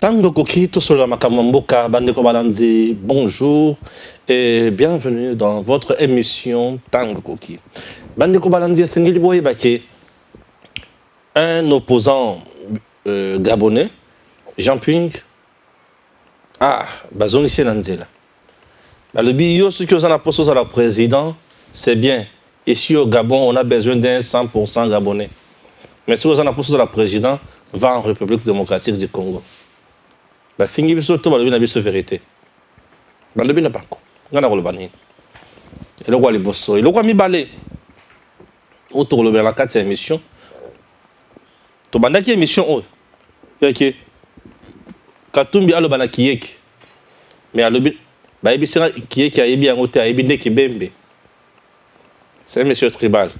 Tango Kokito sur la Makamamboka, Bandeko Balanzi, bonjour et bienvenue dans votre émission Tango Koki. Bandeko Balanzi, Sengeli Boye Baké, un opposant gabonais, Jean Ping, Bazon ici Nanzela. Le bio, ce que vous en apportez à la président, c'est bien. Ici au Gabon, on a besoin d'un 100% gabonais. Mais si vous en apportez à la président, va en République démocratique du Congo. Bah fingi biso to balobi na biso vérité. Balobi na banko. Ngana ko lobani. Elo kwa liboso, elo kwa mibale. Auto lobi la 4 émission. To bandaki émission o. Yake. Katumbi alo bana kiyeki. Mais alobi ba ebisira kiyeki ayebi yango te ayebi ndeki bembe. C'est monsieur tribal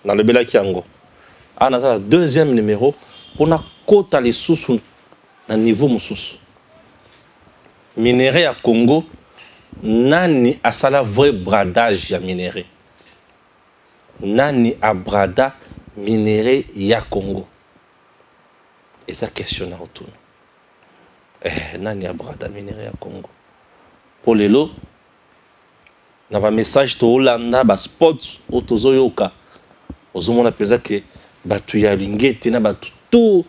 dans le Bela Kiango. Ah na ça deuxième numéro on a kota les sous na niveau mususu. Minerai à Congo, nani a sala vrai bradage ya minerai. Nani a brada minerai ya Congo. Et ça questionne autour. Nani a brada minerai ya Congo. Pour les lots, na ba message to Hollanda ba spot otozo yoka. Ozomo na pesa que batu ya lingete na batu tout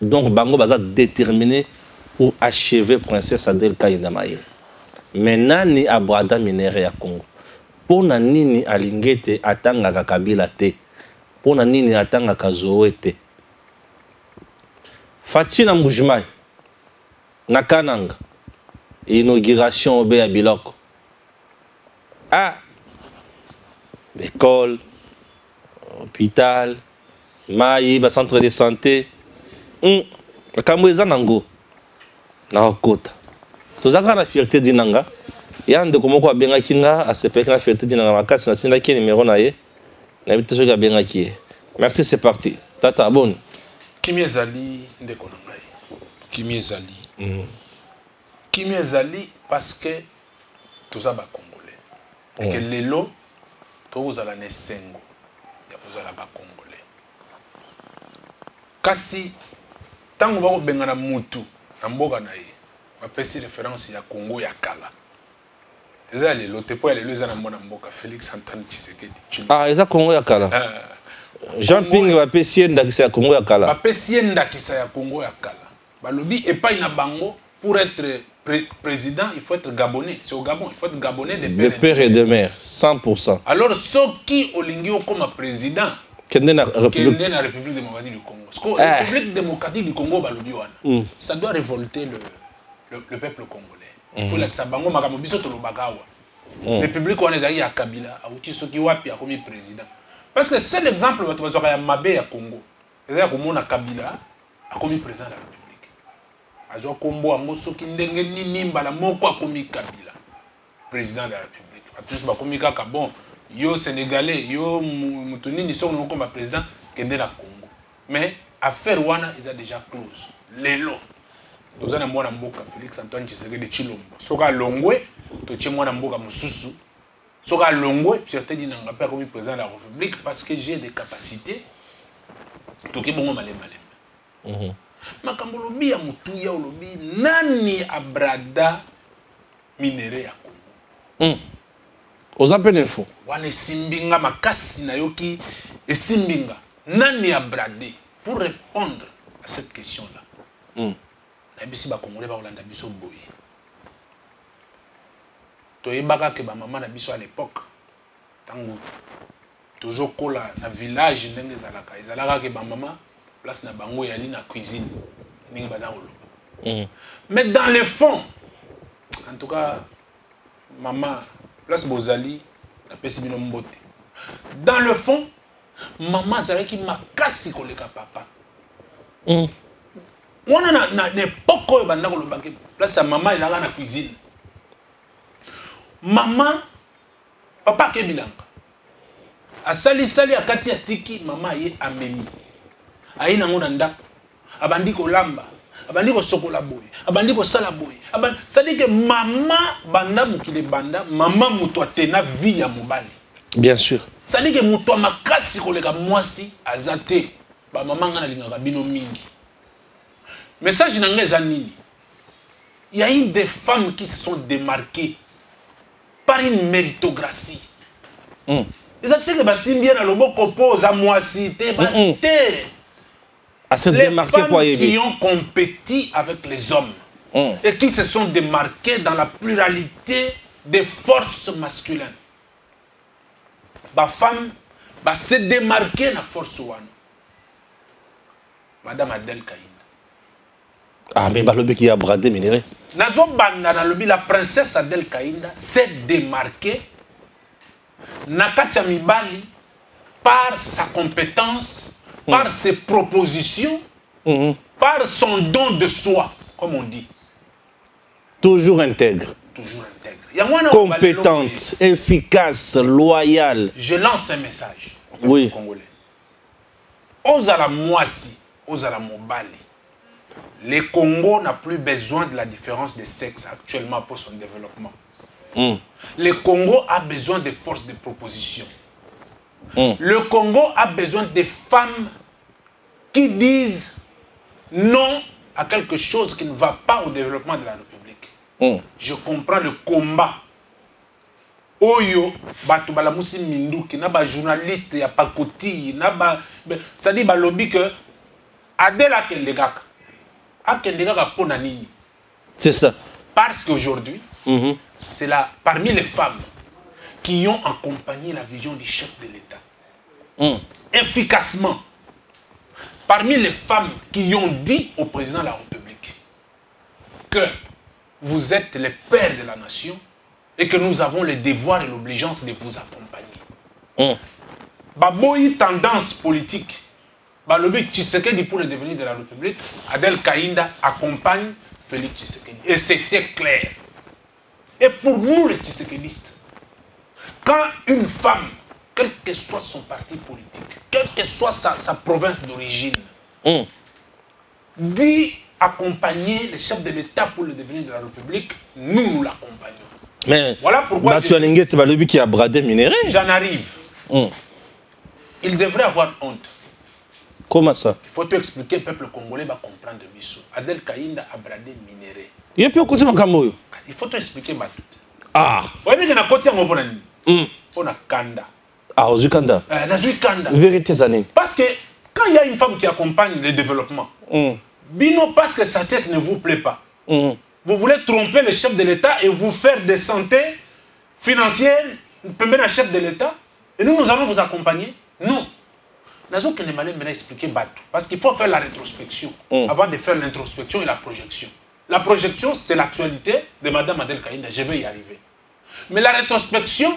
donc bango baza déterminé pour achever Princesse Adèle Kayinda Maïl. Maintenant, ni abrada minéré à Congo. Pour nini alingete atanga Kabila te. Pour nini atanga Zoé te. Fatina Moujmai. Nakananga. Inauguration au à Biloko. École, hôpital, maï, centre de santé. Kamweza nango. Na okota tozaka na fierté dinanga ya ndeko moko abenga kinga asepeka na fierté dinanga makasi na tinda ki numéro na ye na bito soki abenga ki. Merci, c'est parti tata abone kimi ezali ndeko na ngai kimi ezali parce que toza ba congolais et que lelo tozala na sengo ya kozala ba congolais kasi tango bako benga na mutu na mboka na ye bapesi référence ya Congo ya kala eza lelo te po ya lelo eza na mwana mboka Félix Antoine Tshisekedi eza Congo ya kala Jean Ping bapesi ndakisa ya Congo ya kala bapesi ndakisa ya Congo ya kala balobi epai na bango pour être président il faut être gabonais c'est au Gabon il faut être gabonais de père et de mère 100%. Alors soki olingi okoma président Kende na République démocratique du Congo. Parce que la République démocratique du Congo, ça doit révolter le peuple congolais. Il faut que ça bango makamobiso to lobakawa. République on ezali ya Kabila, auti soki wapi akomi président. Parce que c'est l'exemple bato bazoka ya mabe ya Congo. Ezali komona Kabila akomi président de la République. Azo kombo ango soki ndenge nini mbala moko akomi Kabila président de la République. Tous bakomi kaka bon. Yo Sénégalais, yo Moutounini sont comme président qui est de la Congo. Mais affaire wana ils a déjà close. Lelo. Nous avons mwana mboka Félix Antoine Tshisekedi de Chilombo. Soka Longwe, to tche mwana mboka Mususu. Soka Longwe, fierté di nanga pas comme président de la République parce que j'ai des capacités. To ki bongo malem. Makambo lobi ya mutu ya lobi nani abrada minéré ya Congo. Aux appels d'info. Wane simbinga makasi na yoki et simbinga. Nani a bradé pour répondre à cette question-là. Na bisi ba Congolais ba Holanda biso boye. To yebaka ke ba maman na biso à l'époque. Tango toujours kola na village ndenge zalaka. Ezalaka ke ba maman place na bango yali na cuisine. Ndenge baza oloba. Mais dans le fond, en tout cas maman place Bozali, la pessimino mbote. Dans le fond, maman savait qu'il m'a cassé avec papa. On a l'époque où il y place sa maman est dans la cuisine. Maman, papa qui est bilan. A sali a kati atiki, maman est amemi. A ina ngonanda, abandi ko lamba. Abandi ko sokola boy, abandi ko sala boy. Ça dit que maman banda mukile banda, maman muto atena vie ya mobali. Bien sûr. Ça dit que muto makasi koleka mwasi azate, ba maman ngana lingaka bino mingi. Message dans Zanini. Il y a eu des femmes qui se sont démarquées par une méritocratie. Ils ont dit que si bien à l'obo compose à moi cité, les femmes qui ont compéti avec les hommes et qui se sont démarquées dans la pluralité des forces masculines. Les femmes se démarquer dans la force one. Madame Adèle Kaïna. Ah, mais Balobi qui a bradé minéré. La princesse Adèle Kaïna s'est démarquée Nakatia Mibali par sa compétence, par ses propositions, par son don de soi, comme on dit. Toujours intègre. Toujours intègre. Compétente, efficace, loyale. Je lance un message aux Congolais. Ozala Mwasi, Ozala Mobali. Le Congo n'a plus besoin de la différence de sexe actuellement pour son développement. Le Congo a besoin de forces de proposition. Le Congo a besoin de femmes qui disent non à quelque chose qui ne va pas au développement de la République. Je comprends le combat. Oyo, batu balamusi minduki, naba journaliste ya pakoti, naba, ça dit balobi que Adela Kendegaka. C'est ça. Parce qu'aujourd'hui, c'est là, parmi les femmes qui ont accompagné la vision du chef de l'État, efficacement, parmi les femmes qui ont dit au président de la République que vous êtes les pères de la nation et que nous avons le devoir et l'obligeance de vous accompagner. Baboyi tendance politique. Balobi Tshisekedi pour le devenir de la République, Adèle Kaïnda accompagne Félix Tshisekedi. Et c'était clair. Et pour nous les Tshisekedistes, quand une femme, quel que soit son parti politique, quelle que soit sa province d'origine, dit accompagner le chef de l'État pour le devenir de la République, nous l'accompagnons. Mais voilà pourquoi qui a bradé minéré. J'en arrive. Il devrait avoir honte. Comment ça? Il faut te expliquer, le peuple congolais va comprendre Bissou. Adèle Kaïnda a bradé minéré. Il faut te expliquer ma toute. Ah. Oui, mais il y a un côté on a Kanda. Ah, aux Kanda. Kanda. Vérité, Zanin. Parce que quand il y a une femme qui accompagne le développement, Bino, parce que sa tête ne vous plaît pas, vous voulez tromper le chef de l'État et vous faire des santé financières, permettre un chef de l'État, et nous allons vous accompagner? Non. Nazo Kenemale m'a expliqué Batou. Parce qu'il faut faire la rétrospection avant de faire l'introspection et la projection. La projection, c'est l'actualité de Mme Adèle Kaïnda. Je vais y arriver. Mais la rétrospection,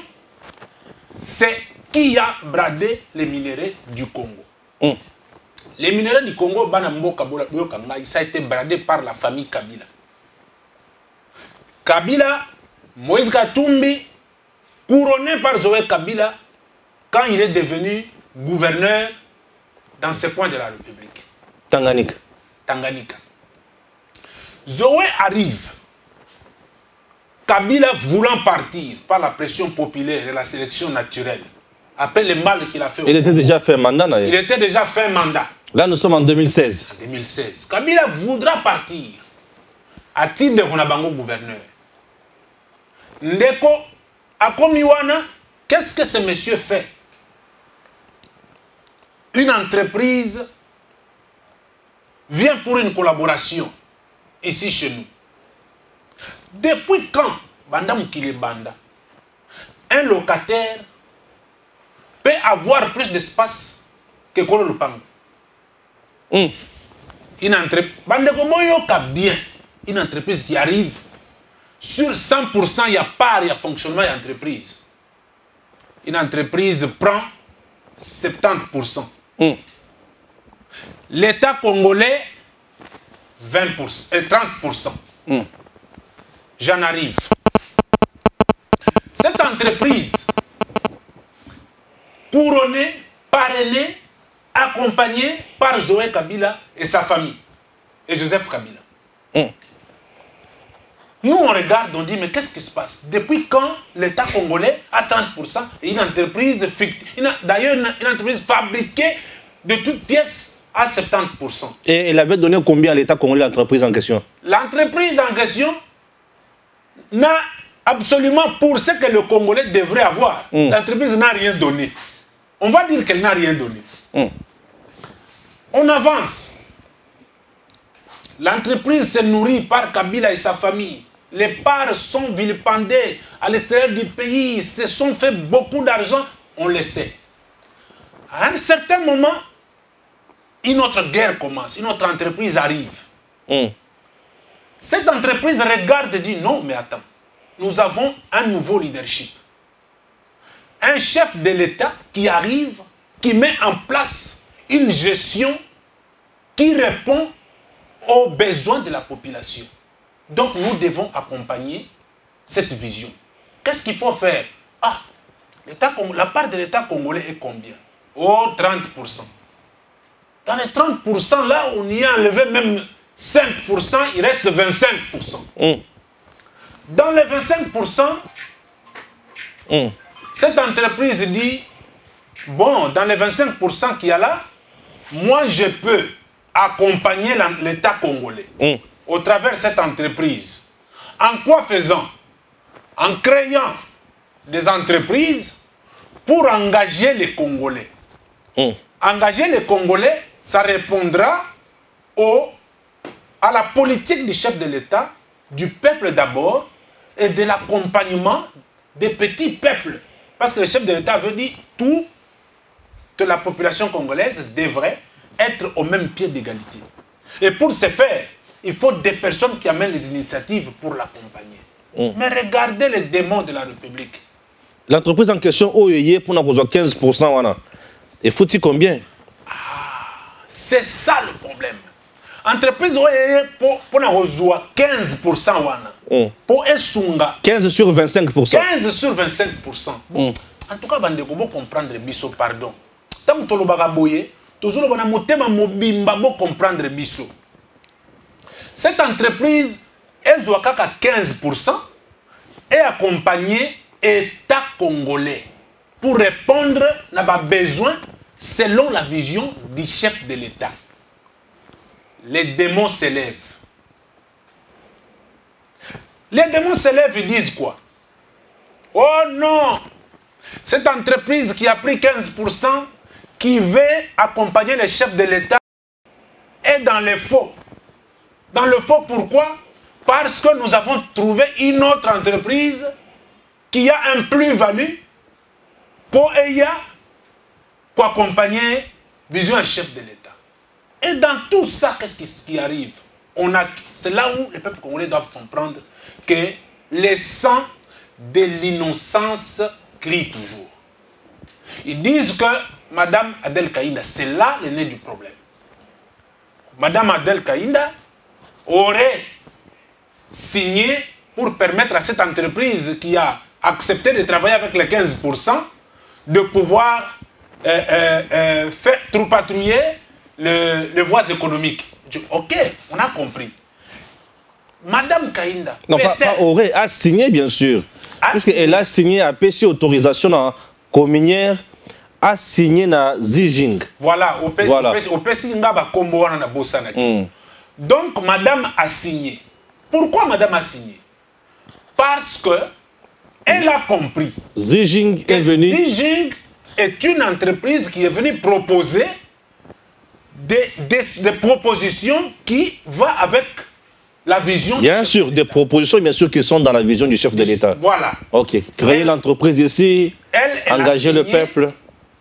c'est qui a bradé les minéraux du Congo. Les minéraux du Congo, ça a été bradé par la famille Kabila. Kabila, Moïse Katumbi, couronné par Zoé Kabila, quand il est devenu gouverneur dans ce coin de la République. Tanganyika. Zoé arrive. Kabila voulant partir par la pression populaire et la sélection naturelle. Après le mal qu'il a fait. Il était déjà fait un mandat. Il était déjà fait un mandat. Là, nous sommes en 2016. En 2016. Kabila voudra partir à titre de Ronabango gouverneur. Ndeko, à Komiwana, qu'est-ce que ce monsieur fait? Une entreprise vient pour une collaboration ici chez nous. Depuis quand, Banda Mukile Banda, un locataire peut avoir plus d'espace que Kolo Lupango? Une entreprise, une entreprise qui arrive sur 100%, il y a part, il y a fonctionnement, il y a entreprise. Une entreprise prend 70%. L'État congolais, 20% et 30%. J'en arrive. Cette entreprise, couronnée, parrainée, accompagnée par Zoé Kabila et sa famille, et Joseph Kabila. Nous, on regarde, on dit, mais qu'est-ce qui se passe? Depuis quand l'État congolais a 30% et une entreprise fictive, d'ailleurs une entreprise fabriquée de toutes pièces à 70%. Et elle avait donné combien à l'État congolais, l'entreprise en question? L'entreprise en question n'a absolument pour ce que le Congolais devrait avoir. L'entreprise n'a rien donné. On va dire qu'elle n'a rien donné. On avance. L'entreprise se nourrit par Kabila et sa famille. Les parts sont vilipendées à l'extérieur du pays. Ils se sont fait beaucoup d'argent, on le sait. À un certain moment, une autre guerre commence, une autre entreprise arrive. Cette entreprise regarde et dit non, mais attends, nous avons un nouveau leadership. Un chef de l'État qui arrive, qui met en place une gestion qui répond aux besoins de la population. Donc nous devons accompagner cette vision. Qu'est-ce qu'il faut faire? Ah, la part de l'État congolais est combien? Oh, 30%. Dans les 30%, là, on y a enlevé même 5%, il reste 25%. Dans les 25%, cette entreprise dit, bon, dans les 25% qu'il y a là, moi je peux accompagner l'État congolais au travers de cette entreprise. En quoi faisant? En créant des entreprises pour engager les Congolais. Engager les Congolais, ça répondra à la politique du chef de l'État, du peuple d'abord, et de l'accompagnement des petits peuples. Parce que le chef de l'État veut dire tout que la population congolaise devrait être au même pied d'égalité. Et pour ce faire, il faut des personnes qui amènent les initiatives pour l'accompagner. Mais regardez les démons de la République. L'entreprise en question, pour nous 15%, il faut-il combien? C'est ça le problème. Entreprise pour nous 15%. Pour esunga 15 sur 25%. 15 sur 25%. Bon, en tout cas, vous devez comprendre biso, pardon. Tant que vous avez toujours comprendre biso. Cette entreprise, elle doit à 15% et accompagner l'État congolais pour répondre à nos besoins selon la vision du chef de l'État. Les démons s'élèvent. Les démons s'élèvent et disent quoi? Oh non! Cette entreprise qui a pris 15%, qui veut accompagner les chefs de l'État, est dans le faux. Dans le faux, pourquoi? Parce que nous avons trouvé une autre entreprise qui a un plus-value pour accompagner vision un chef de l'État. Et dans tout ça, qu'est-ce qui arrive? C'est là où les peuples congolais doivent comprendre que les sangs de l'innocence crient toujours. Ils disent que Madame Adel Kaïnda, c'est là le nez du problème. Madame Adel Kaïnda aurait signé pour permettre à cette entreprise qui a accepté de travailler avec les 15% de pouvoir faire patrouiller les voies économiques. Ok, on a compris. Madame Kaïnda... Non, pas aurait, a signé bien sûr. Puisqu'elle a signé à PC autorisation dans communière, a signé dans Zijing. Voilà, au PC Ngaba Kombo na Bossanaki. Donc Madame a signé. Pourquoi Madame a signé? Parce que elle a compris. Zijing est venu. Zijing est une entreprise qui est venue proposer des propositions qui vont avec la vision. Bien sûr, des propositions bien sûr qui sont dans la vision du chef de l'État. Voilà. Ok. Créer l'entreprise ici, engager le peuple.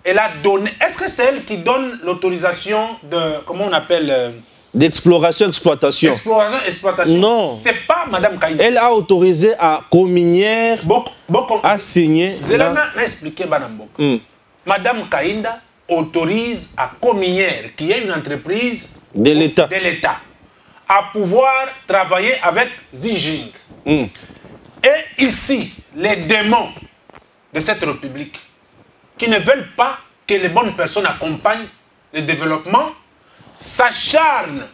Elle a donné. Est-ce que c'est elle qui donne l'autorisation de, comment on appelle, d'exploration, exploitation. Exploration, exploitation. Non. C'est pas Madame Kaïnda. Elle a autorisé à Cominière à signer. Zelana a expliqué Banambok. Madame Kaïnda autorise à Cominière, qui est une entreprise de l'État, à pouvoir travailler avec Zijing. Et ici, les démons de cette république qui ne veulent pas que les bonnes personnes accompagnent le développement s'acharnent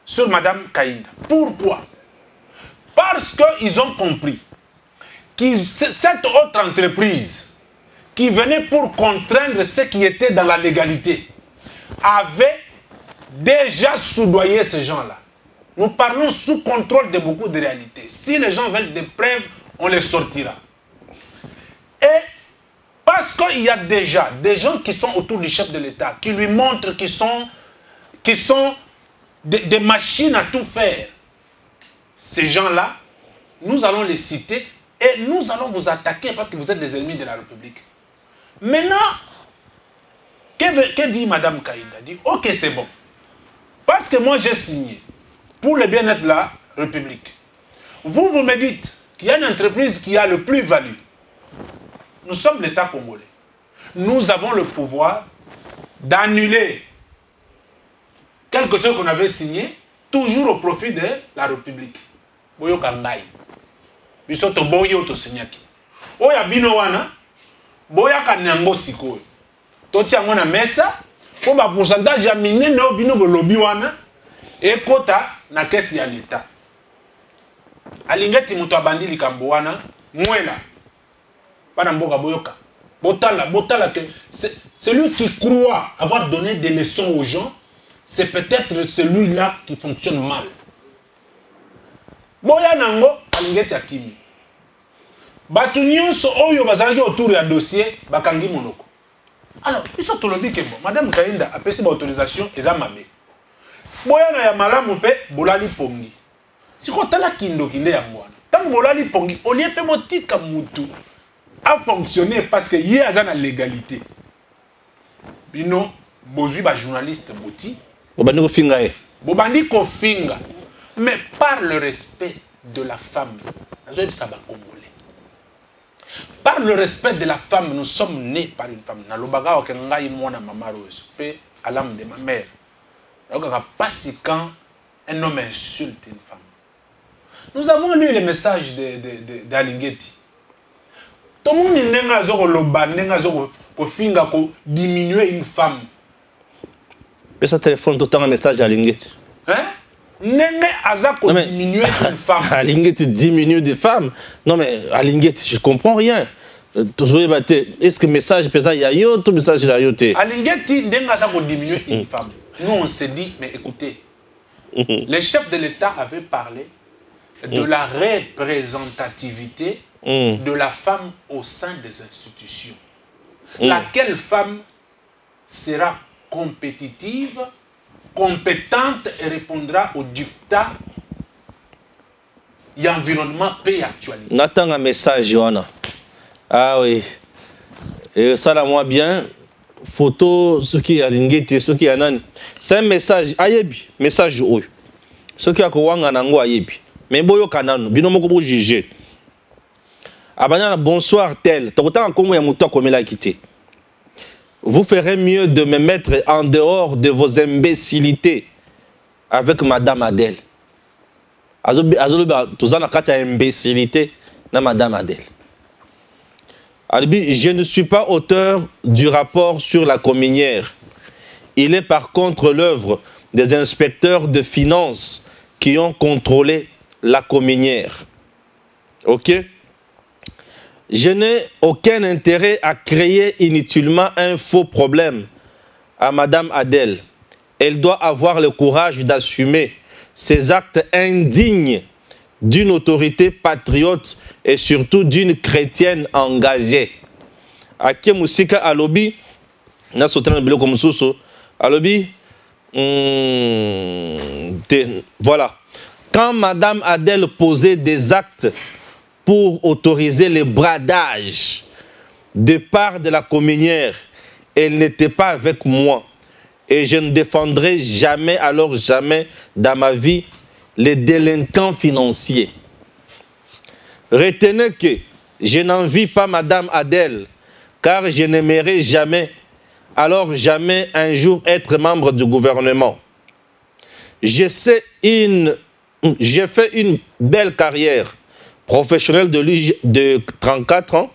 sur Madame Kaïnda. Pourquoi? Parce qu'ils ont compris que cette autre entreprise qui venait pour contraindre ceux qui étaient dans la légalité avait déjà soudoyer ces gens-là. Nous parlons sous contrôle de beaucoup de réalités. Si les gens veulent des preuves, on les sortira. Et parce qu'il y a déjà des gens qui sont autour du chef de l'État, qui lui montrent qu'ils sont des machines à tout faire. Ces gens-là, nous allons les citer et nous allons vous attaquer parce que vous êtes des ennemis de la République. Maintenant, que dit Mme Kaïda? Dit, ok, c'est bon. Parce que moi, j'ai signé pour le bien-être de la République. Vous me dites qu'il y a une entreprise qui a le plus-value. Nous sommes l'État congolais. Nous avons le pouvoir d'annuler quelque chose qu'on avait signé, toujours au profit de la République. Boyo kangai. Bisoto boyo to signaki. Oya bino wana, boya kanyango sikoyo. Toti yango na mesa, po ba pourcentage ya minene o bino bolobi wana, ekota na kesi ya l'État. Alingeti muto abandi likambo wana, mwela. Bana mboka boyoka. Botala que celui qui croit avoir donné des leçons aux gens, c'est peut-être celui-là qui fonctionne mal. Boya nango alingeti akimi. Batu nyonso oyo bazalaki autour ya dossier bakangi monoko. Alors, biso tolobi ke bon, Madame Kainda apesi ba autorisation eza mabe. Boya na ya malamu pe bolali pongi. Siko tala kindo kinde ya mwana. Tant bolali pongi, on lié pe motika mutu a fonctionné parce que y a la légalité. Bino bozui ba journaliste boti. Bobandi ko finga e. Bobandi ko finga. Mais par le respect de la femme, par le respect de la femme, nous sommes nés par une femme. Nalobaga okengai mwana mama Rose, pe à l'âme de ma mère. Pas si quand un homme insulte une femme. Nous avons lu le message d'Alingeti. Tout le monde a diminuer une femme. Mais ça téléphone tout le temps un message à Alingeti. Hein? Nenge azako diminuer une femme. Alingeti diminue des femmes. Non mais Alingeti, je comprends rien. Est-ce que message pesa yayo tout message yayote? Alingeti nenge azako diminuer une femme. Nous on s'est dit mais écoutez, les chefs de l'État avaient parlé de la représentativité de la femme au sein des institutions. Laquelle femme sera compétitive, compétente et répondra au dictat et environnement paix et actualité. N'attends un message, Johanna. Ah oui. Et ça, là, moi, bien. Photo, ce qui est à l'ingéti, ce qui est à nan. C'est un message. Ayebi. Message, oui. Ce qui est à Kouanga Nango Ayebi. Mais boyo kanano. Binomo ko juger. Abanya, bonsoir, tel. T'as comment y a mouton comme il a quitté. Vous ferez mieux de me mettre en dehors de vos imbécilités avec Madame Adèle. Tout ça, il y a imbécilité dans Madame Adèle. Je ne suis pas auteur du rapport sur la communière. Il est par contre l'œuvre des inspecteurs de finances qui ont contrôlé la communière. Ok? Je n'ai aucun intérêt à créer inutilement un faux problème à Madame Adèle. Elle doit avoir le courage d'assumer ses actes indignes d'une autorité patriote et surtout d'une chrétienne engagée. Ake musika alobi na sotana bilo comme soso alobi voilà. Quand Madame Adèle posait des actes pour autoriser le bradage de part de la communière, elle n'était pas avec moi. Et je ne défendrai jamais, alors jamais dans ma vie, les délinquants financiers. Retenez que je n'envie pas Madame Adèle, car je n'aimerais jamais, alors jamais un jour être membre du gouvernement. J'ai fait une belle carrière professionnelle de 34 ans.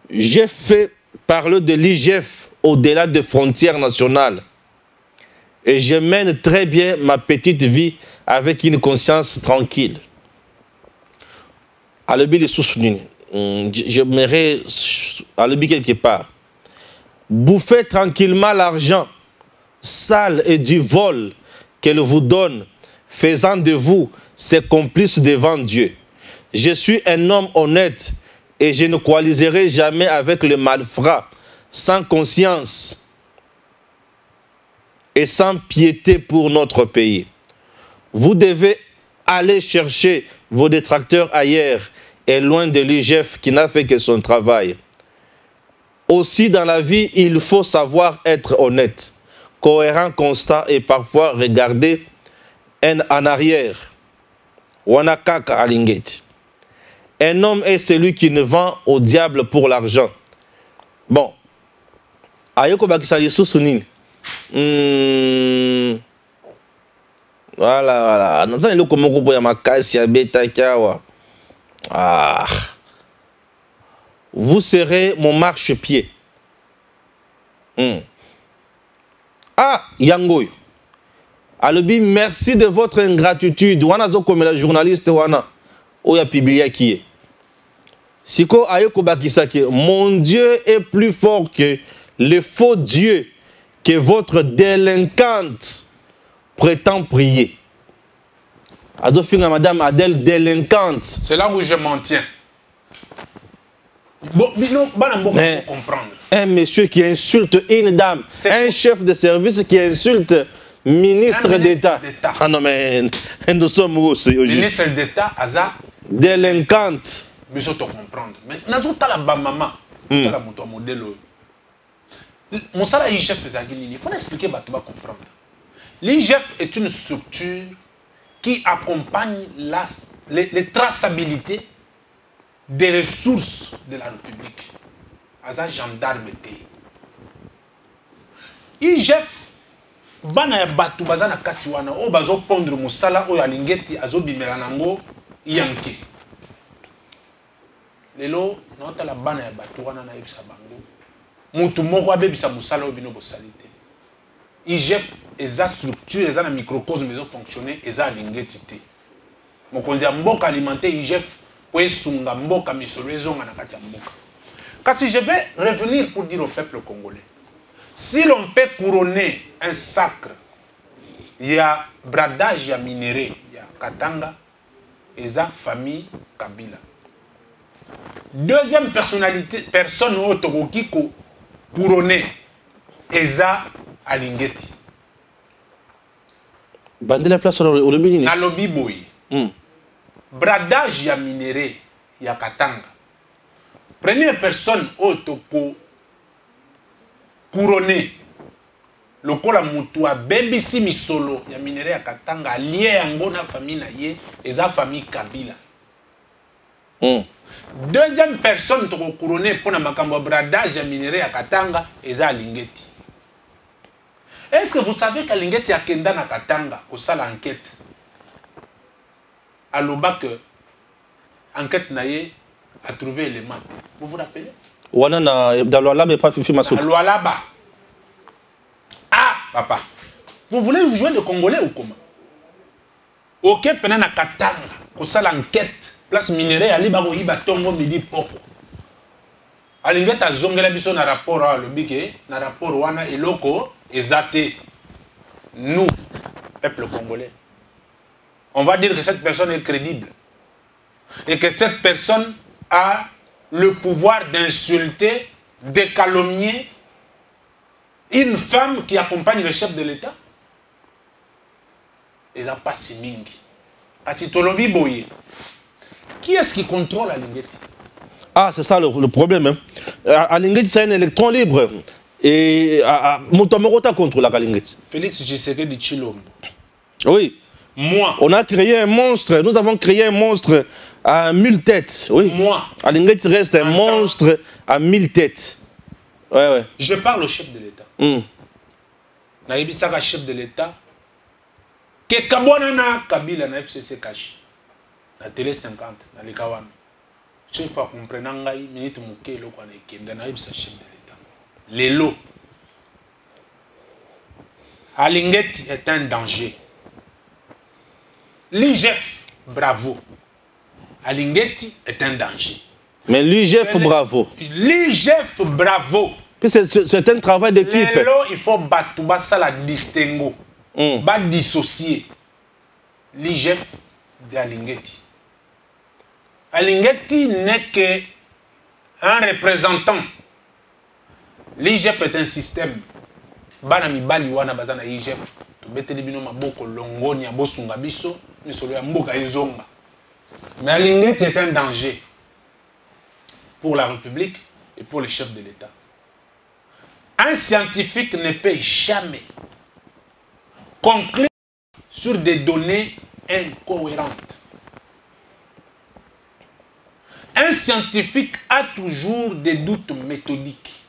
J'ai fait parler de l'IGF au-delà des frontières nationales. Et je mène très bien ma petite vie avec une conscience tranquille. J'aimerais aller quelque part. Bouffer tranquillement l'argent sale et du vol qu'elle vous donne, faisant de vous ses complices devant Dieu. Je suis un homme honnête et je ne coaliserai jamais avec le malfrat, sans conscience et sans piété pour notre pays. Vous devez aller chercher vos détracteurs ailleurs et loin de l'IGF qui n'a fait que son travail. Aussi, dans la vie, il faut savoir être honnête, cohérent, constant et parfois regarder en arrière. Wanakaka Alingeti. Un homme est celui qui ne vend au diable pour l'argent. Bon. Ayoko bakisali susunini. Voilà. Nanzani loko moko boya makasi ya beta kiawa. Ah. Vous serez mon marchepied. Ah, Yangoy. Alobi, merci de votre ingratitude. Wana zo comme la journaliste wana. Oya publié qui est. Siko ayoko bakisake. Mon Dieu est plus fort que le faux Dieu que votre délinquante prétend prier. Adofinga madame Adèle délinquante. C'est là où je m'en tiens. Bon, mais comprendre. Un monsieur qui insulte une dame, un chef de service qui insulte ministre d'État. Ah non mais nous sommes où ministre d'État, Aza délinquante. Mais je te comprendre. Mais nous la maman, la moto modèle. Mon salaire IGF il faut expliquer bah tu vas comprendre. L'IGF est une structure qui accompagne les traçabilités des ressources de la République. Aza gendarme té. IGF bana ya batu bazana kati wana o bazo pondre musala o ya lingeti azo bimela nango yanke. Lelo nota la bana ya batu wana na yebisa bango. Mutu moko abebisa musala o bino bosalite. IGF eza structure eza na microcosme ezo fonctionner eza lingeti té. Mokonzi ya mboka alimenter IGF pour esunga mboka misolo ezonga na kati ya mboka. Car si je vais revenir pour dire au peuple congolais, si l'on peut couronner un sacre, il y a bradage, il y a minerai, il y a Katanga, et ça famille Kabila. Deuxième personne qui couronner, et ça Alingeti. Bandela place au lobby. Na lobby boy. Bradage, il y a minerai, il y a Katanga. Première personne autoko couronné le kola mutua bebisi misolo ya minere ya Katanga lié yango na famille na ye eza famille Kabila. Deuxième personne toko couronné pour na makambo bradage ya minere ya Katanga eza Alingeti. Est-ce que vous savez qu'Alingeti a kenda na Katanga ko sala enquête aloba que enquête na ye a trouvé l'élément. Vous vous rappelez? Dans Lualaba, mais pas Fifi Massou. Lualaba. Ah, papa. Vous voulez jouer le Congolais ou comment? Ok, pendant la Katanga, qu'on ça l'enquête, place minérale, ali bako iba tongo midi poko. Alingeta a zongela biso na rapport à l'obike, na rapport wana eloko ezate. Nous, peuple congolais, on va dire que cette personne est crédible et que cette personne a le pouvoir d'insulter, de calomnier une femme qui accompagne le chef de l'État. Ils n'ont pas si mingi. Qui est-ce qui contrôle Alingeti? Ah, c'est ça le problème. Hein. Alingeti, c'est un électron libre. Et Montamorota contrôle Alingeti. Félix Tshisekedi de Chilombo. Oui. Moi. On a créé un monstre. Nous avons créé un monstre à 1000 têtes. Oui. Moi. Alingeti reste un monstre à 1000 têtes. Ouais. Je parle au chef de l'État. Naïbisaka chef de l'État. Que Kabwana Kabila na FCC caché. Na télé 50 na likawana. Chef a comprenant ngai minute muke loko na ikenda naïbisa chef de l'État. Lelo. Alingeti est un danger. L'IGF, bravo. Alingeti est un danger. Mais l'IGF, bravo. L'IGF, bravo. C'est un travail d'équipe. Il faut battre la distinguo, dissocier l'IGF de Alingeti. Alingeti n'est qu'un représentant. L'IGF est un système. Banami baliwana bazana IGF. Beteli bino maboko longoni ya bosunga biso, misolo ya mboka ezonga. Mais Alingeti est un danger pour la République et pour les chefs de l'État. Un scientifique ne peut jamais conclure sur des données incohérentes. Un scientifique a toujours des doutes méthodiques.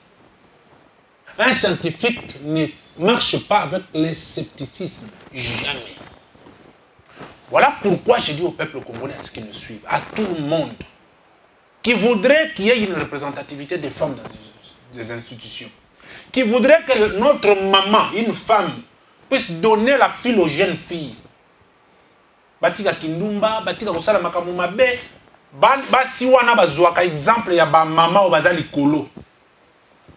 Un scientifique ne marche pas avec le scepticisme. Jamais. Voilà pourquoi je dis au peuple congolais, à ce qui nous suivent, à tout le monde, qui voudrait qu'il y ait une représentativité des femmes dans des institutions, qui voudrait que notre maman, une femme, puisse donner la file aux jeunes filles. Batika kindumba, batika kosala makambo mabe, basi wana bazwaka exemple ya ba maman o bazali kolo.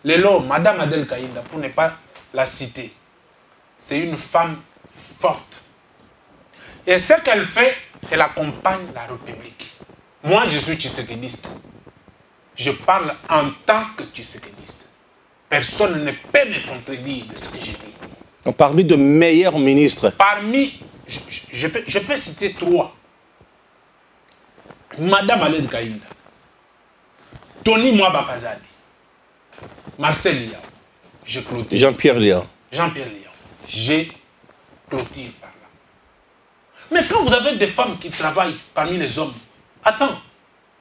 Lelo, Madame Adel Kaïnda, pour ne pas la citer, c'est une femme forte. Et ce qu'elle fait, elle accompagne la République. Moi, je suis tshisekédiste. Je parle en tant que tshisekédiste. Personne ne peut me contredire de ce que je dis. Parmi de meilleurs ministres. Parmi, je peux citer 3. Madame Adel Kaïnda, Tony Mwabakazadi, Marcel Liao, je clôture. Jean-Pierre Liao. Jean-Pierre Liao, j'ai clôture par là. Mais quand vous avez des femmes qui travaillent parmi les hommes, attends,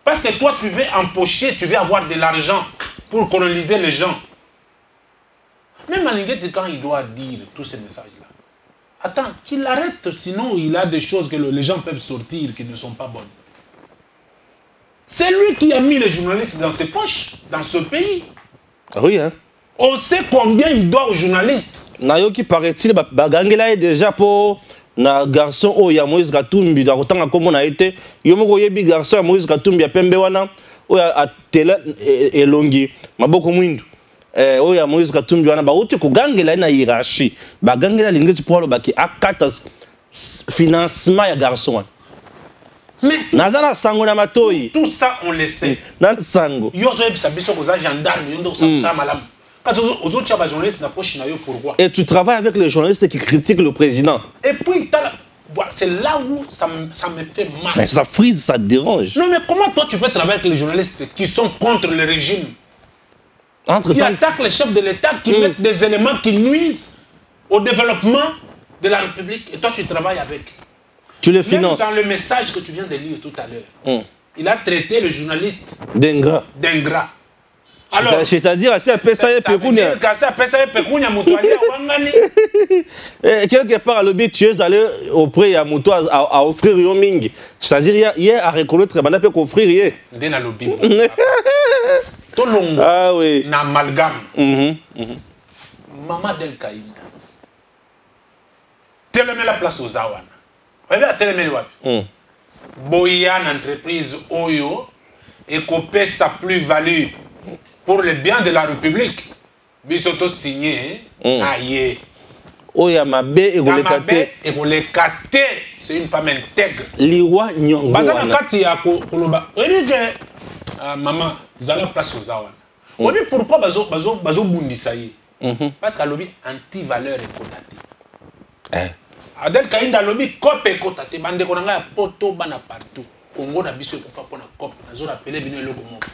parce que toi tu veux empocher, tu veux avoir de l'argent pour coloniser les gens. Même Alingeti, quand il doit dire tous ces messages-là, attends, qu'il arrête, sinon il a des choses que les gens peuvent sortir qui ne sont pas bonnes. C'est lui qui a mis les journalistes dans ses poches, dans ce pays. Oui, hein. On sait combien il doit aux journalistes. Nayoki paraît-il, Bagangela est déjà pour na garçon o ya Moïse Katumbi da kotanga komo na été yomoko yebi garçon ya Moïse Katumbi ya pembe wana o ya tela elongi maboko mwindu o ya Moïse Katumbi wana ba uti ko gangela na hiérarchie bagangela lingeti pour baki akata financement ya garçon wana. Mais nazana sango na matoi tout ça on le sait. Na sango yozo ebisa biso ko za gendarme yondo sa malamu. Quand aux autres journalistes pourquoi? Et tu travailles avec les journalistes qui critiquent le président. Et puis, voilà, c'est là où ça me fait mal. Mais ça frise, ça dérange. Non, mais comment toi tu peux travailler avec les journalistes qui sont contre le régime, qui attaquent les chefs de l'État, qui mettent des éléments qui nuisent au développement de la République, et toi tu travailles avec? Tu les finances. Même dans le message que tu viens de lire tout à l'heure, il a traité le journaliste d'ingrat. Alors, c'est-à-dire, c'est quelque part, à l'objet, tu es allé auprès de Mouto à offrir Yoming. C'est-à-dire, il y a à reconnaître que tu peux offrir. Ah oui. N'amalgame. Maman Del Kaïnda. Tellement la place aux Awana. Vous voyez, tellement la Boyan entreprise Oyo et copé sa plus-value pour le bien de la République. Bisoto signé, aïe. Oya mabe et Golekate. C'est une femme intègre. Liwa Nyongo. Bazana kati ya koloba. On dit que maman, zala place aux Awana. On dit pourquoi bazo bundisa ye. Parce qu'à l'objet anti-valeur est cotatée. Adel Kaïnda lobby cop et cotaté bande konanga poto bana partout. Congo na biso ko fa pona cop na zo rappeler bino eloko moko.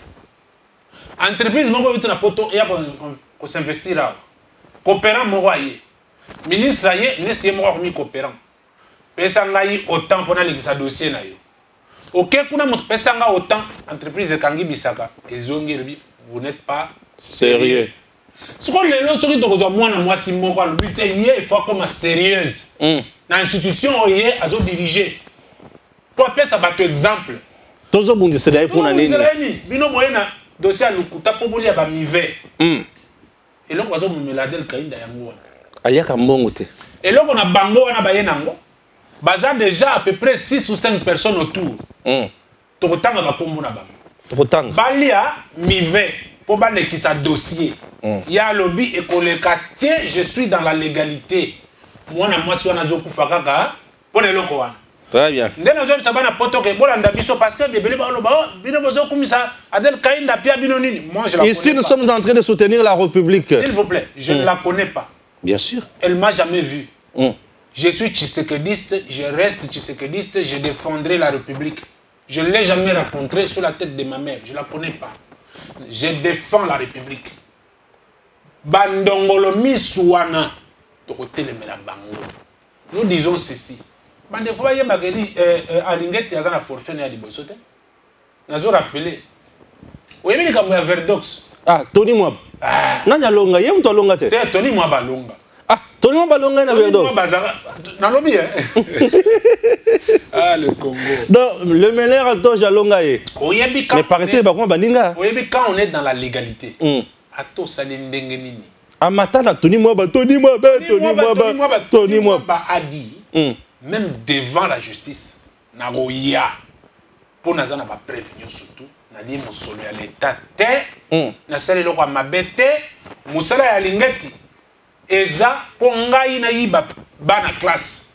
Entreprise moko vitu na poto ya ko s'investir là. Coopérant moko aye. Ministre ye moko ko coopérant. Pesa ngai autant pona lekisa dossier na yo. OK kuna moto pesa nga autant entreprise kangi bisaka ezongi lobi vous n'êtes pas sérieux. Ce qu'on les lois qui doivent moi na moi si mon quoi le but il faut comme sérieuse. Dans l'institution il est à diriger. Pour appeler ça bateau exemple. Tozo bundi c'est d'ailleurs pour nani. Bino moyena dossier à lukuta pour bolia ba mivé. Et là on va me Del Kaïnda yango. Ayaka mbongo te. Et là on a bango wana ba yenango. Baza déjà à peu près 6 ou 5 personnes autour. Tokotanga ba kombo na bango. Tokotanga. Balia mivé pour balé qui sa dossier. Il y a un lobby et qu'on les capte, je suis dans la légalité. Moi, je suis dans la Fakaka. Pour les locaux. Très bien. Ici, nous sommes en train de soutenir la République. S'il vous plaît, je ne la connais pas. Bien sûr. Elle ne m'a jamais vu. Je suis tshisekediste, je reste tshisekediste, je défendrai la République. Je ne l'ai jamais rencontrée sous la tête de ma mère. Je ne la connais pas. Je défends la République. Bandongolo misouana. Nous disons ceci. Bande fois y magari alingeti azana forfait na libosote. Nazo rappeler. Oyebi ni kamu ya Verdox. Ah, Tony Mwaba. Nanya longa, yem to longa te. Tony Mwaba longa. Ah, Tony Mwaba longa na Verdox. Na lobby hein. Ah le Congo. Donc le meneur a toja longa ye. Oyebi quand. Mais paraît-il ba kuma baninga. Oyebi quand on est dans la légalité. Ato salindenge nini. Amatala Tony Mwaba a dit. Même devant la justice, Nagoya, pour nous en prévenir surtout, nous avons solo à l'État, nous avons mabete, nous avons à l'ingeti, eza pongai na iba bana classe.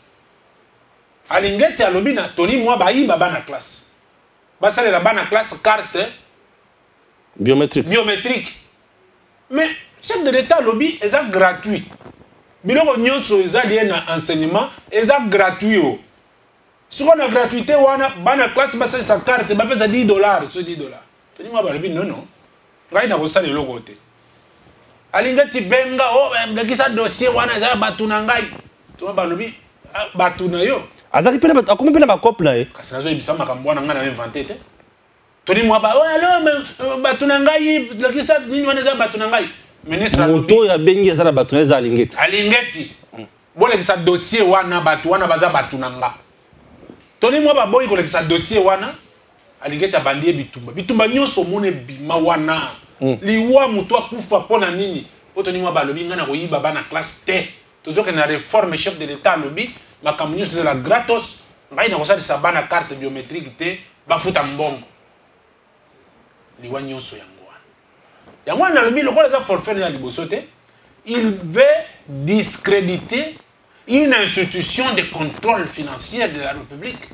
À l'ingeti à l'obi na Tony moi ba iba bana classe. Basale la bana classe carte biométrique. Mais chef de l'État lobby eza gratuit. Biloko nyonso eza lié na enseignement eza gratuit. Si on a gratuité wana bana classe basa sa carte ba pesa $10 sur $10. Toni mwa balobi non. Ngai na kosala eloko te. Alinga ti benga lekisa dossier wana eza batuna ngai. Toni balobi batuna yo. Azaki pena akomi pena ba couple na ye. Kasi nazo ibisa makambo wana ngai na inventé te. Toni mwa ba allo batuna ngai lekisa nini wana eza batuna ngai. Ministre moto ya bengi ezala batuna eza alingeti. Alingeti. Bolekisa dossier wana batu wana baza batuna nga. Toni mwa ba boyi kolekisa dossier wana alingeti abandie bitumba. Bitumba nyonso mone bima wana. Liwa mutu akufa pona nini? Po toni mwa ba lobi nga na koyiba bana classe T. Tozoke na réforme chef de l'État lobi makambo nyonso ezala gratos. Ngai na kosalisa bana carte biométrique te bafuta mbongo. Liwa nyonso yango. Yango na lobi lokola za forfait na liboso te. Il veut discréditer une institution de contrôle financier de la République.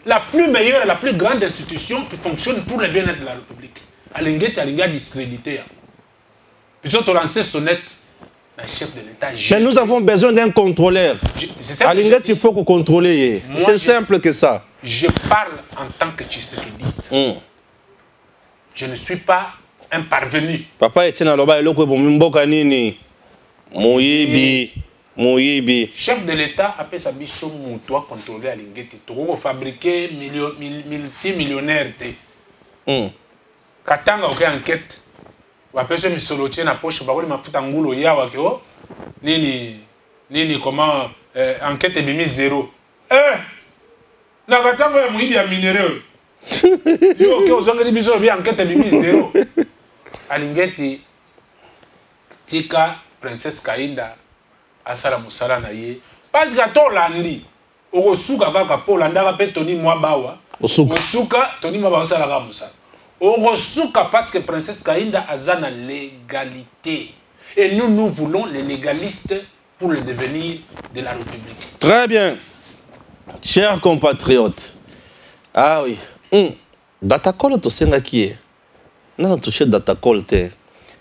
La plus meilleure et la plus grande institution qui fonctionne pour le bien-être de la République. Alingeti alinga discrédité. Puis on lancé sonnette le chef de l'État. Mais nous avons besoin d'un contrôleur. Alingeti il faut qu'on contrôle. C'est simple que ça. Je parle en tant que tshisekediste. Je ne suis pas un parvenu. Papa Etienne Aloba eloko bomimboka nini? Moyibi. Chef de l'État a fait sa biso muto contrôler alingeti. Toko fabriquer multimillionnaire te. Katanga ok enquête. Wa pese misoloche na poche ba koli mafuta ngulo yawa ke o. Nini comment enquête bimi 0. Na katanga ya muyibi ya minéraux. Yo ke ozongeli biso bi enquête bimi 0. Alingeti tika princesse Kainda asala musala na ye parce que to landi okosuka kaka po landaka pe Tony Mwabawa osuka Tony Mwabawa asala ka musala okosuka parce que princesse Kainda azana légalité et nous voulons les légalistes pour le devenir de la République. Très bien, chers compatriotes. Ah oui, Datacall to senga qui est non, touché Datacall te.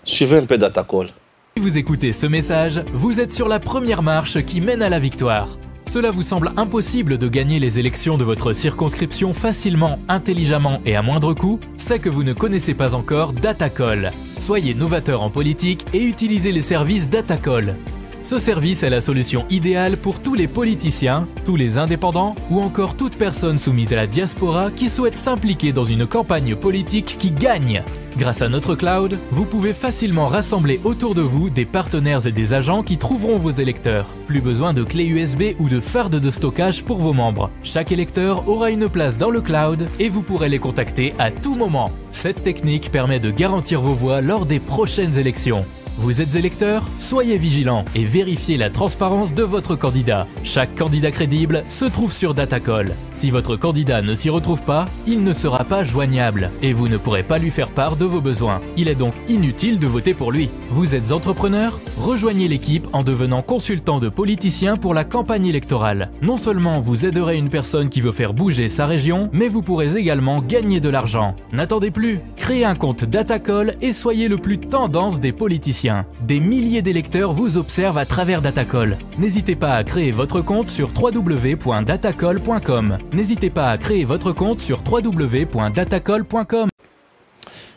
Suivez un peu Datacall. Si vous écoutez ce message, vous êtes sur la première marche qui mène à la victoire. Cela vous semble impossible de gagner les élections de votre circonscription facilement, intelligemment et à moindre coût? C'est que vous ne connaissez pas encore Datacall. Soyez novateur en politique et utilisez les services Datacall. Ce service est la solution idéale pour tous les politiciens, tous les indépendants ou encore toute personne soumise à la diaspora qui souhaite s'impliquer dans une campagne politique qui gagne. Grâce à notre cloud, vous pouvez facilement rassembler autour de vous des partenaires et des agents qui trouveront vos électeurs. Plus besoin de clés USB ou de fardes de stockage pour vos membres. Chaque électeur aura une place dans le cloud et vous pourrez les contacter à tout moment. Cette technique permet de garantir vos voix lors des prochaines élections. Vous êtes électeur? Soyez vigilant et vérifiez la transparence de votre candidat. Chaque candidat crédible se trouve sur Datacall. Si votre candidat ne s'y retrouve pas, il ne sera pas joignable et vous ne pourrez pas lui faire part de vos besoins. Il est donc inutile de voter pour lui. Vous êtes entrepreneur? Rejoignez l'équipe en devenant consultant de politiciens pour la campagne électorale. Non seulement vous aiderez une personne qui veut faire bouger sa région, mais vous pourrez également gagner de l'argent. N'attendez plus, créez un compte Datacall et soyez le plus tendance des politiciens. Des milliers d'électeurs vous observent à travers Datacall. N'hésitez pas à créer votre compte sur www.datacall.com. N'hésitez pas à créer votre compte sur www.datacall.com.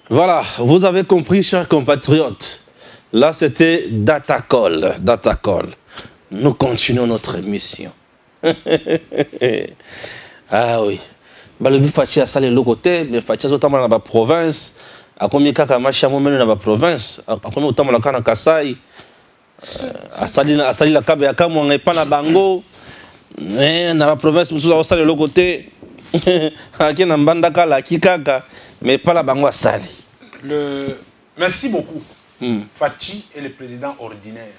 Voilà, vous avez compris, chers compatriotes. Là, c'était Datacall. Datacall. Nous continuons notre émission. Ah oui. Le but Fachi a salé le côté, mais Fachi a notamment dans la province. A combien kaka machi amomeno dans la province. A combien notamment la kana Kasai. A sali la kabe ya kamu on pas na bango. Dans la province, nous avons salé le côté. Aki na mbandaka la kikaka, mais pas la bango a sali. Merci beaucoup. Fachi est le président ordinaire,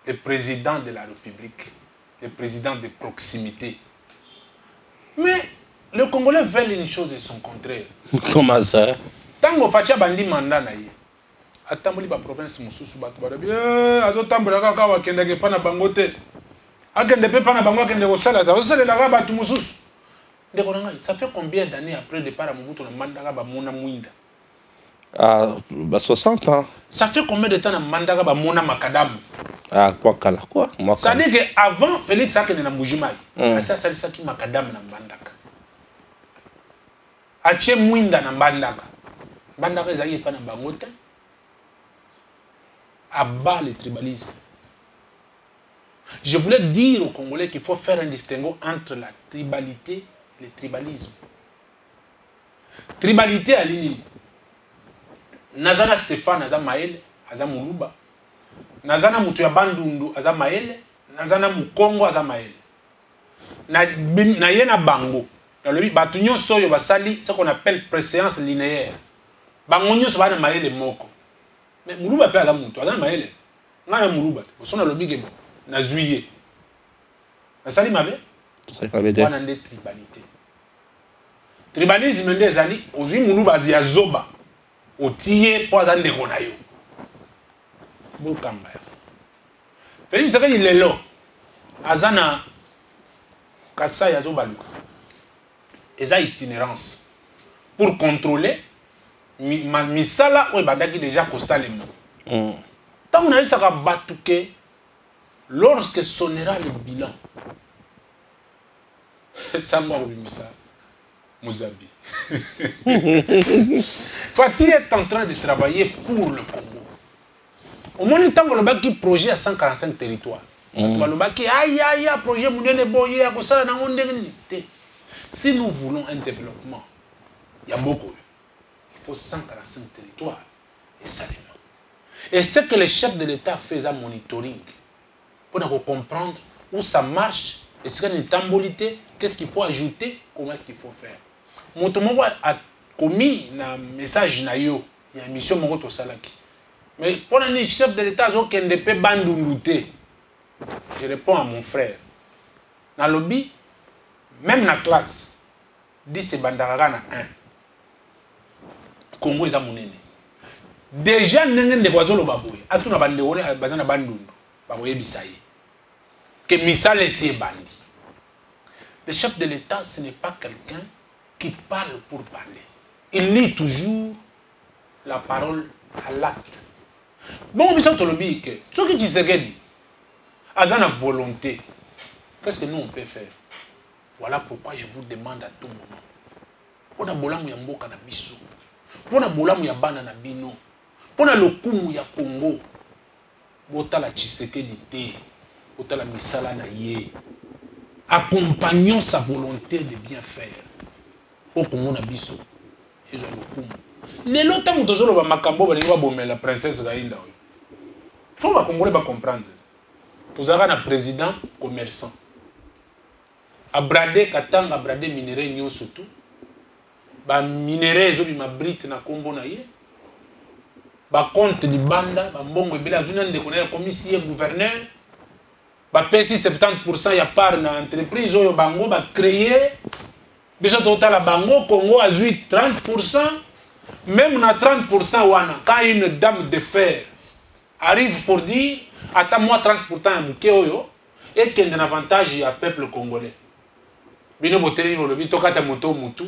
le président de la République, le président de proximité. Mais le Congolais veulent une chose et son contraire. Comment ça? Tant que Fachi a bandi mandat na ye, atamboli ba province mususu batu barabi, azotambola kaka wakendeke pa na bango te. Akende pe pa na bango akende kosala ta, osalela ka batu mususu. Ndeko nanga, ça fait combien d'années après départ à Mobutu na mandat ba mona mwinda? Ah, 60 ans. Ça fait combien de temps na mandat ba mona makadamu? Ah, quoi kala quoi? Ça dit que avant Félix akende na Mujimai, ça ça qui makadamu na mandaka. Ache mwinda na mandaka. Mandaka ezali pa na bango te. Abat le tribalisme. Je voulais dire aux Congolais qu'il faut faire un distinguo entre la tribalité et le tribalisme. Tribalité à l'ini. Nazana Stéphane aza Maele, aza Muluba. Nazana mutu ya Bandundu aza Maele, Nazana Mukongo aza Maele. Na yena bango. Dans le batu nyonso yo basali ce qu'on appelle préséance linéaire. Bango nyonso bana Maele moko. Mais Muluba pe aza mutu aza Maele. Ngana Muluba. Bosona lobi bon. Na zuiye. Na sali mabe? Ça fait bien. Wana nde tribalité. Tribalisme nde ezali ozui Muluba ya zoba. Otiye po aza ndeko na yo. Bokamba. Félix Tshisekedi lelo azana Kasai ya zobaluka. Eza itinérance pour contrôler misala o badaki déjà ko salema. Tant on a eu ça ka batuke lorsque sonnera le bilan. Ça m'a oublié ça. Mozabi. Fati est en train de travailler pour le Congo. Au moins, il y a un projet à 145 territoires. Si nous voulons un développement, il y a beaucoup. Il faut 145 territoires et salement. Et ce que les chefs de l'État faisaient monitoring pour comprendre où ça marche, et ce qu'il y a une tambolité, qu'est-ce qu'il faut ajouter, comment est-ce qu'il faut faire. Mon a commis un message na yo, il y a une mission Mokoto Salaki. Mais pour les chefs de l'État, ils ont bandundouté. Je réponds à mon frère. Dans le lobby, même dans la classe, 10 c'est Bandaraga na 1. Congo est à mon aîné. Déjà, nous avons des oiseaux qui sont en train de se faire. Que Missal est bandit. Le chef de l'État, ce n'est pas quelqu'un qui parle pour parler. Il lit toujours la parole à l'acte. Bon, mais ça, tu le dis que ce que tu sais, à la volonté, qu'est-ce que nous on peut faire? Voilà pourquoi je vous demande à tout moment. Pour la bolamu ya mboka na biso, pour la bolamu ya bana na bino, pour la lokumu ya Congo, bota la Tshisekedi te, bota la misala na ye. Accompagnons sa volonté de bien faire. Au Congo na biso, ils ont lokumu. Les lots où toujours le makambo la princesse Gaïnda. Il faut que les Congolais comprendre. Vous avez un président commerçant. A brader katanga a brader minerais nyo surtout. Ba minerais zo bima brite na kombo na ye. ba compte di banda ba mbongo ebela journal de connaître commissaire gouverneur ba pesi 70% ya part na entreprise oyo bango ba créer biso total bango Congo a 30%. Même na 30% wana quand une dame de fer arrive pour dire attends-moi 30% ya muke oyo et qu'il y a un avantage à peuple congolais. Bino boteli bolobi tokata moto mutu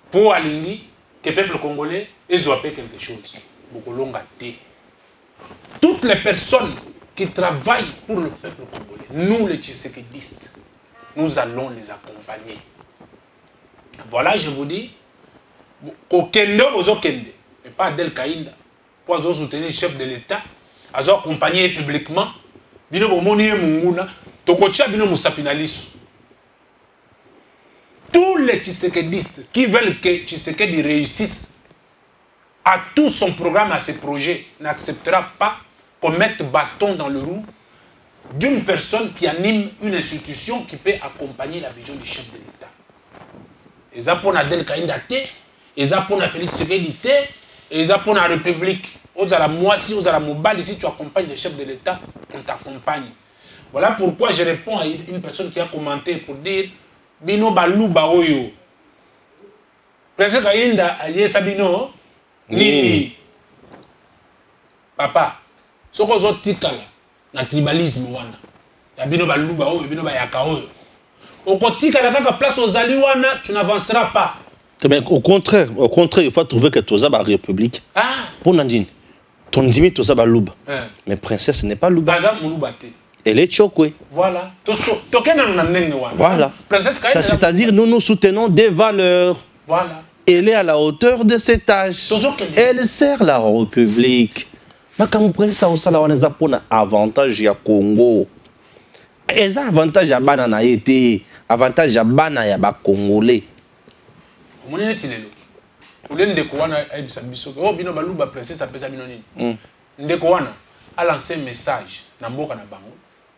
pour alingi que peuple congolais ils ont fait quelque chose. Bokolonga té. Toutes les personnes qui travaillent pour le peuple congolais, nous les tshisekedistes, nous allons les accompagner. Voilà, je vous dis, kokendo ozokende, mais pas Del Kaïnda, pour soutenir le chef de l'État, accompagner publiquement, bino bomoni munguna, tokotia bino musapinalisu. Tous les tshisekedistes qui veulent que Tshisekedi réussisse à tout son programme, à ses projets, n'acceptera pas qu'on mette bâton dans le roue d'une personne qui anime une institution qui peut accompagner la vision du chef de l'État. Et ça pour Del Kaïnda, et ça pour Félix Tshisekedi, et ça pour la République. Aux à la moitié, aux à la mobile, si tu accompagnes le chef de l'État, on t'accompagne. Voilà pourquoi je réponds à une personne qui a commenté pour dire Bino Balou Baoyo. Président Kaïnda, allié Sabino. Nini papa soko zo tikala na tribalisme wana ya bino baluba oyo bino bayaka oyo okotikala kaka place ozali wana tu n'avanceras pas. Mais au contraire il faut trouver que toza ba république pour Nandine ton dimi toza baluba mais princesse n'est pas luba elle est chokwe voilà voilà c'est-à-dire nous soutenons des valeurs voilà. Elle est à la hauteur de cet âge. Elle sert la République. Mais quand vous prenez ça, vous avez un avantage à Congo. Et ça, avantage à Banana été, avantage à Banana Congolais. Vous avez dit vous avez dit a lancé un message dans Mboka na Bango.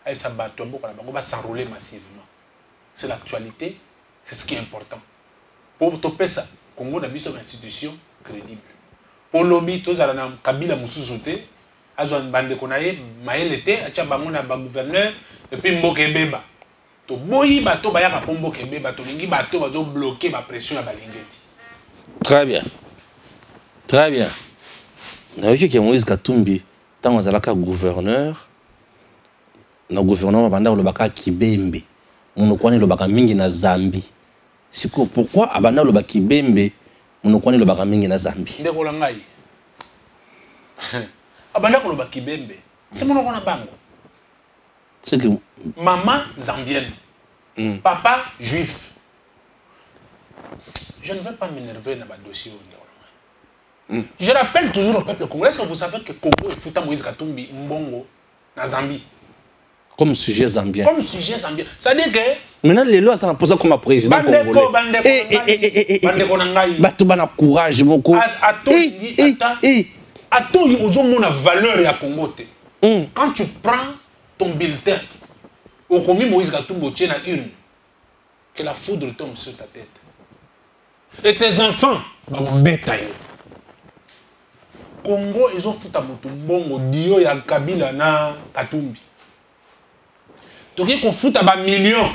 Elle s'enrôler massivement. C'est l'actualité, c'est ce qui est important. Pour topper ça. Congo n'a pas une institution crédible. Pour l'objet, tous à la Kabila Moussouté, à une bande qu'on a eu, Maëlete, à Tchabamona, gouverneur, et puis Mboke Beba. To boyi bato bayaka po Mboke Beba, to lingi bato bazo bloquer ma pression à Balingeti. Très bien. Très bien. Nous avons dit Moïse Katumbi, tant que zalaka gouverneur, le gouvernement va le baka Kibembe. On connaît le baka mingi na Zambie. Pourquoi abanda le baki bembe on connaît le baka mingi na Zambie ndeko la ngai abanda ko le baki bembe c'est mon kona bango c'est que maman zambienne papa juif je ne vais pas m'énerver dans le dossier je rappelle toujours au peuple congolais est-ce que vous savez que Congo est fouta Moïse Katumbi mbongo na Zambie comme sujet zambien. Comme sujet zambien. Ça dit que maintenant les lois ça n'a posé comme président congolais. Bandeko nangai. Bato bana courage beaucoup. Attends, ils ont une valeur à Congo. Quand tu prends ton bulletin, au commis Moïse Katumbi tient la urne, que la foudre tombe sur ta tête. Et tes enfants, bah bétail. Congo, ils ont foutu à Motumbongo, Dio ya Kabila na Katumbi. Donc il faut foutre à millions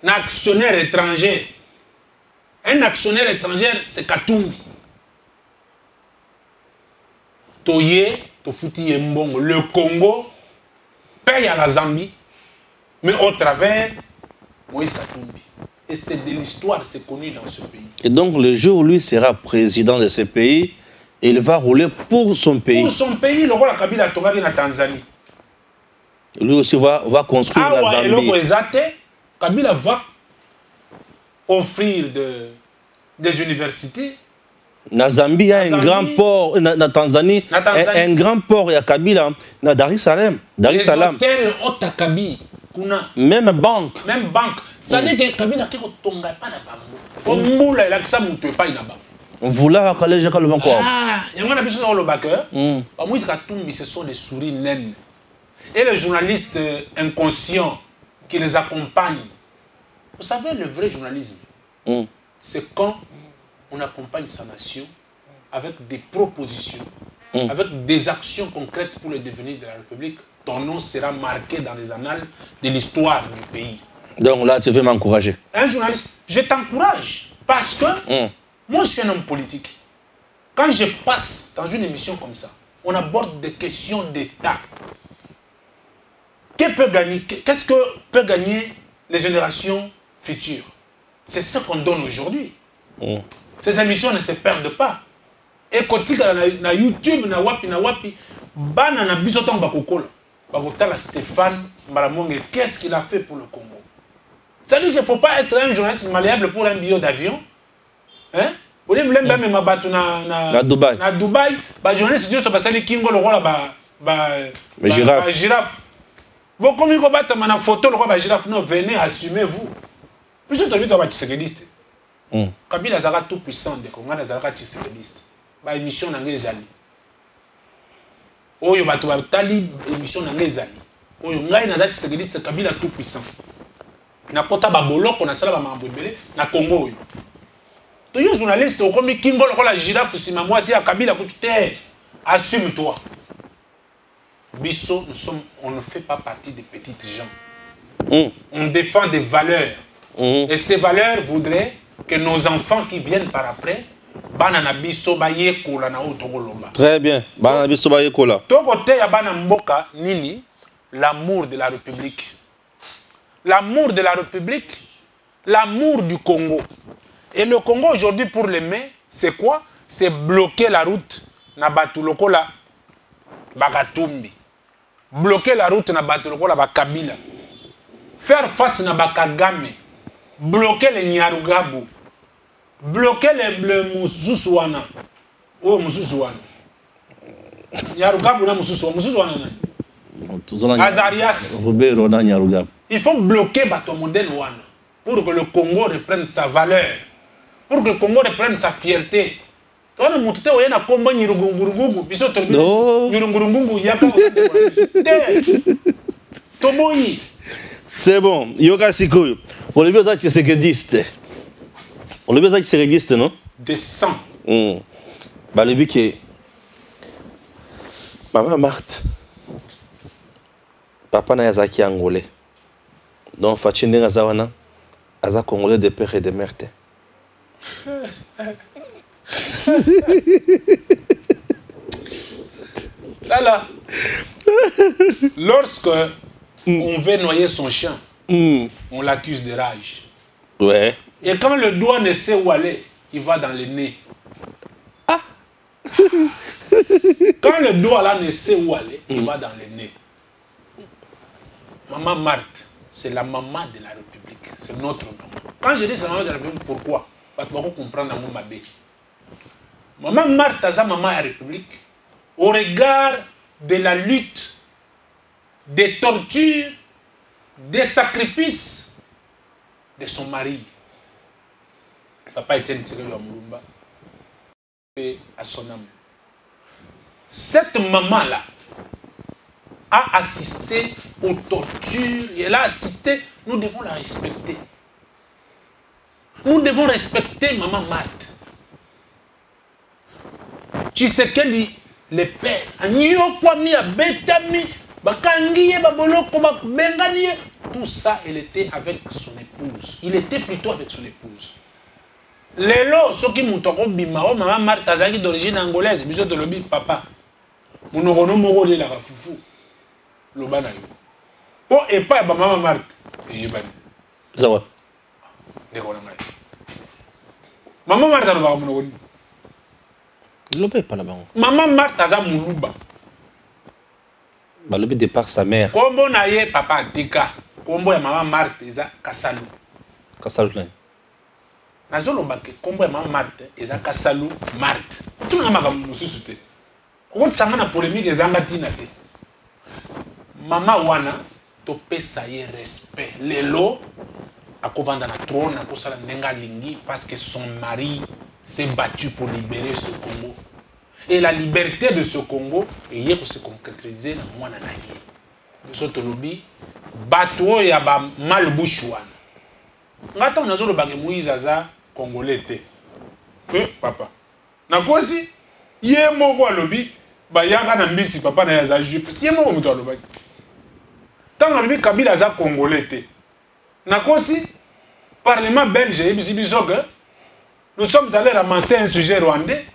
d'actionnaires étrangers. Un actionnaire étranger, c'est Katumbi. Toye, to fouti mbongo. Le Congo paye à la Zambie, mais au travers Moïse Katumbi. Et c'est de l'histoire, c'est connu dans ce pays. Et donc le jour où lui sera président de ce pays, il va rouler pour son pays. Pour son pays, le roi la Kabila Tongaki na Tanzanie. Lui aussi va construire la Zambie. Et le Kabila va offrir des universités. Na Zambie, il y a un grand port. Na Tanzanie, un grand port. Il y a Kabila. Na Dar es Salaam. Les hôtels Otakabi. Même banque. Même banque. Ça veut dire que Kabila ne tonga pas na banque. Comme Moula, il a que ça ne pas na banque. On voulait que les gens le banque. Il y a un besoin dans le bac. Moïse Katumbi, ce sont des souris naines. Et les journalistes inconscients qui les accompagnent. Vous savez, le vrai journalisme, c'est quand on accompagne sa nation avec des propositions, avec des actions concrètes pour le devenir de la République, ton nom sera marqué dans les annales de l'histoire du pays. Donc là, tu veux m'encourager? Un journaliste, je t'encourage parce que moi, je suis un homme politique. Quand je passe dans une émission comme ça, on aborde des questions d'État. Qu'est-ce que peut gagner les générations futures? C'est ce qu'on donne aujourd'hui. Ces émissions ne se perdent pas. Et quand tu na YouTube, na wapi, bana na bisoton bakokola. Bakotala Stéphane Mbalamongue, qu'est-ce qu'il a fait pour le Congo? Ça veut dire qu'il ne faut pas être un journaliste malléable pour un billet d'avion. Hein? Vous voulez même na Dubaï. Na Dubaï, les journalistes disent que c'est Kingo le roi la girafe. Vous comme vous battez ma photo le roi la girafe, non, venez assumez-vous. Puis je te dis que tu es séqueliste. Kabila Zara tout puissant de Congo, Zara séqueliste. Ba émission na ngezali. Oyo bato batali émission na ngezali. Oyo ngai na zaki séqueliste Kabila tout puissant. Na kota ba boloko na sala ba mambo ebele na Congo oyo. Tu es journaliste, au comme Kingo la girafe, si ma moi si à Kabila assume-toi. Bisso, on ne fait pas partie des petites gens. On défend des valeurs. Et ces valeurs voudraient que nos enfants qui viennent par après, banana bisso baye kola na otogolomba. Très bien. Banana bisso baye kola. Ton côté ya bana mboka nini, l'amour de la République. L'amour de la République, l'amour du Congo. Et le Congo aujourd'hui pour l'aimer, c'est quoi? C'est bloquer la route na batuloko la Bagatumbi. Bloquer la route na batuloko la Bakabila. Faire face na Bakagame. Bloquer les Nyarugabu. Bloquer le Moussousouana. Oh, Moussousouana. Nyarugabu na Moussousouana. Azarias. Il faut bloquer Bato Modèle Wana pour que le Congo reprenne sa valeur. Pour que le Congo reprenne sa fierté. C'est bon. Yoga Sikoyo. On le veut ça, c'est séquediste. On le veut ça, c'est séquediste, non? De sang. Bah, le but qui est. Maman Marthe. Papa na yazaki angolais. Donc, Fatine Nazawana. Aza congolais de père et de mère. Ça là, lorsque on veut noyer son chien, on l'accuse de rage. Ouais. Et quand le doigt ne sait où aller, il va dans le nez. Ah. Quand le doigt là ne sait où aller, il va dans le nez. Maman Marthe, c'est la maman de la République. C'est notre maman. Quand je dis c'est la maman de la République, pourquoi? Parce que vous comprenez mon mabé. Maman Marthe, c'est maman de la République. Au regard de la lutte, des tortures, des sacrifices de son mari. Papa était tiré de Murumba. Et à son âme. Cette maman-là a assisté aux tortures. Et elle a assisté. Nous devons la respecter. Nous devons respecter Maman Marthe. Tshisekedi, le père, tout ça, il était avec son épouse. Il était plutôt avec son épouse. Lelo, ceux qui m'ont dit, Maman Marthe, Azaki d'origine angolaise, bisous de l'obi, papa. Mon nom moro de la foufou. Lobana yo. Po et pas Maman Marthe. Et yebani. Ça va. Maman Marthe a pas mon Maman Marthe a mouluba. Bah le départ sa mère. Kombo na ye papa Tika. Kombo ya Maman Marthe eza Kasalu. Kasalu là. Nazolo bake kombo ya Maman Marthe eza Kasalu Marthe. Tu n'as pas mususu te. Ko tsanga na polémique ezanga tina te. Maman wana to pesa ye respect. Lelo akovanda na trône akosala nenga lingi parce que son mari s'est battu pour libérer ce Congo. Et la liberté de ce Congo est pour se concrétiser dans moi nanaye. Nous autres lobby bateau ya ba malbouchouane. Ngata on azolo bagé Moïse aza congolais té. Papa. Na kosi Yé moko alobi ba yanga na mbisi papa na yaza juif. Si yé moko muto alobi. Tant alobi Kabila za congolais te. Nakosi Parlement belge et Bisibisog. Nous sommes allés ramasser un sujet rwandais.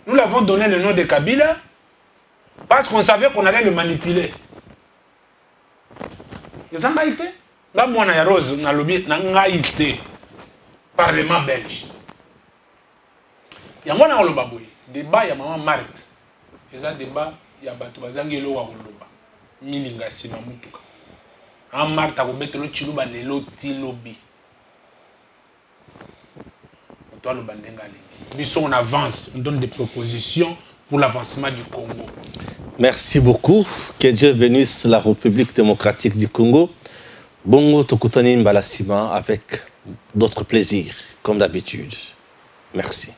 Nous l'avons donné le nom de Kabila parce qu'on savait qu'on allait le manipuler. Et ça m'a été. Là, moi, na rose, na lobby, na été. Parlement belge. Il y a moi na lobaboy. Débat, il y a maman Marthe. Et ça débat, il y a batu bazangi lo wa loba. Milinga sima mutuka. En Marthe a obété le chiluba lelo ti lobby. On avance, on donne des propositions pour l'avancement du Congo. Merci beaucoup. Que Dieu bénisse la République démocratique du Congo. Bongo Tokutani Mbalasima avec d'autres plaisirs, comme d'habitude. Merci.